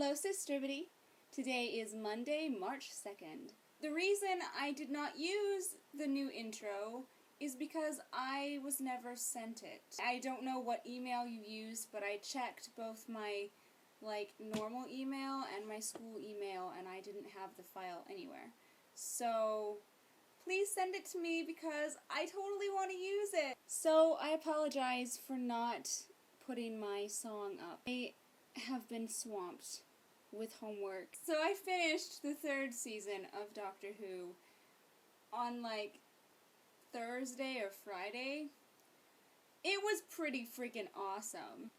Hello, Sisterity. Today is Monday, March 2nd. The reason I did not use the new intro is because I was never sent it. I don't know what email you used, but I checked both my, normal email and my school email, and I didn't have the file anywhere. So, please send it to me because I totally want to use it. So, I apologize for not putting my song up. I have been swamped with homework. So I finished the third season of Doctor Who on Thursday or Friday. It was pretty freaking awesome.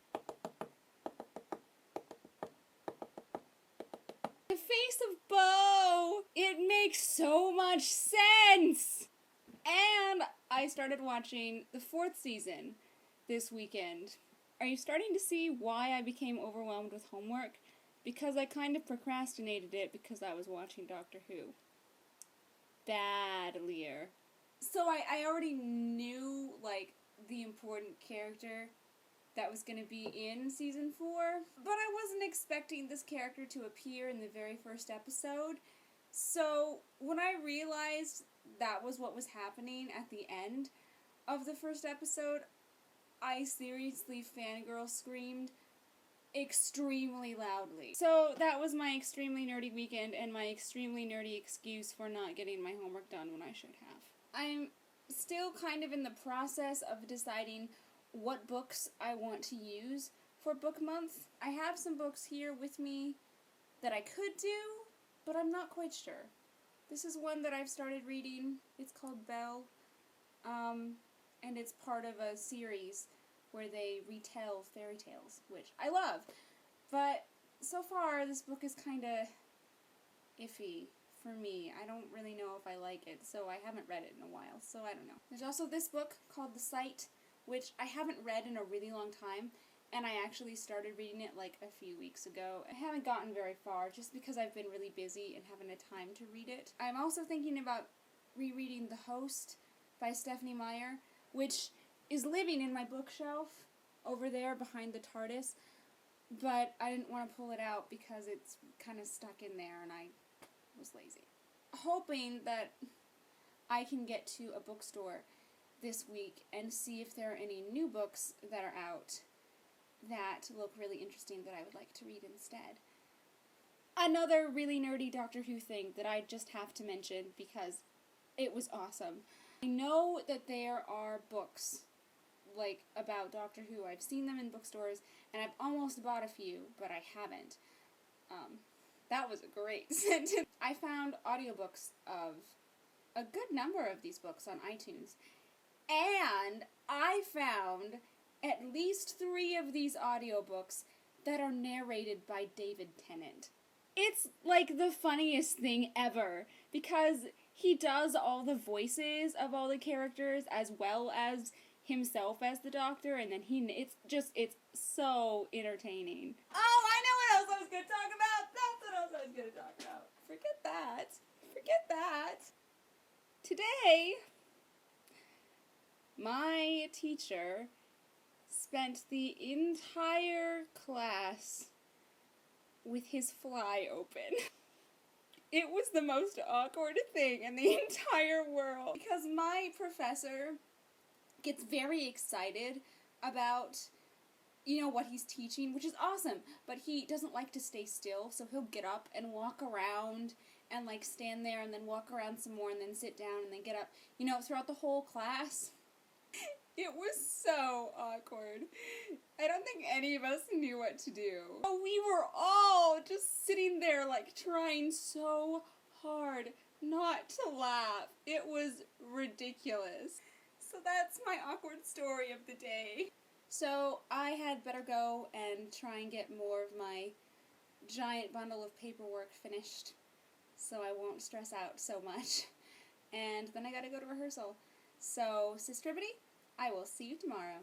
The face of Bo! It makes so much sense! And I started watching the fourth season this weekend. Are you starting to see why I became overwhelmed with homework? Because I kind of procrastinated it because I was watching Doctor Who. Badlier. So I already knew, the important character that was going to be in season 4, but I wasn't expecting this character to appear in the very first episode. So when I realized that was what was happening at the end of the first episode, I seriously fangirl screamed extremely loudly. So that was my extremely nerdy weekend and my extremely nerdy excuse for not getting my homework done when I should have. I'm still kind of in the process of deciding what books I want to use for book month. I have some books here with me that I could do, but I'm not quite sure. This is one that I've started reading. It's called Belle, and it's part of a series where they retell fairy tales, which I love. But so far, this book is kind of iffy for me. I don't really know if I like it, so I haven't read it in a while, so I don't know. There's also this book called The Sight, which I haven't read in a really long time, and I actually started reading it a few weeks ago. I haven't gotten very far, just because I've been really busy and haven't had time to read it. I'm also thinking about rereading The Host by Stephanie Meyer, which is living in my bookshelf over there behind the TARDIS, but I didn't want to pull it out because it's kind of stuck in there and I was lazy. Hoping that I can get to a bookstore this week and see if there are any new books that are out that look really interesting that I would like to read instead. Another really nerdy Doctor Who thing that I just have to mention because it was awesome. I know that there are books about Doctor Who. I've seen them in bookstores, and I've almost bought a few, but I haven't. That was a great sentence. I found audiobooks of a good number of these books on iTunes, and I found at least 3 of these audiobooks that are narrated by David Tennant. It's the funniest thing ever, because he does all the voices of all the characters as well as himself as the Doctor, and then it's so entertaining. Oh, I know what else I was going to talk about! That's what else I was going to talk about. Forget that. Today, my teacher spent the entire class with his fly open. It was the most awkward thing in the entire world, because my professor gets very excited about, what he's teaching, which is awesome, but he doesn't like to stay still, so he'll get up and walk around and, stand there and then walk around some more and then sit down and then get up, throughout the whole class. It was so awkward. I don't think any of us knew what to do. We were all just sitting there, trying so hard not to laugh. It was ridiculous. So that's my awkward story of the day. So I had better go and try and get more of my giant bundle of paperwork finished so I won't stress out so much. And then I gotta go to rehearsal. So, Sisterity, I will see you tomorrow.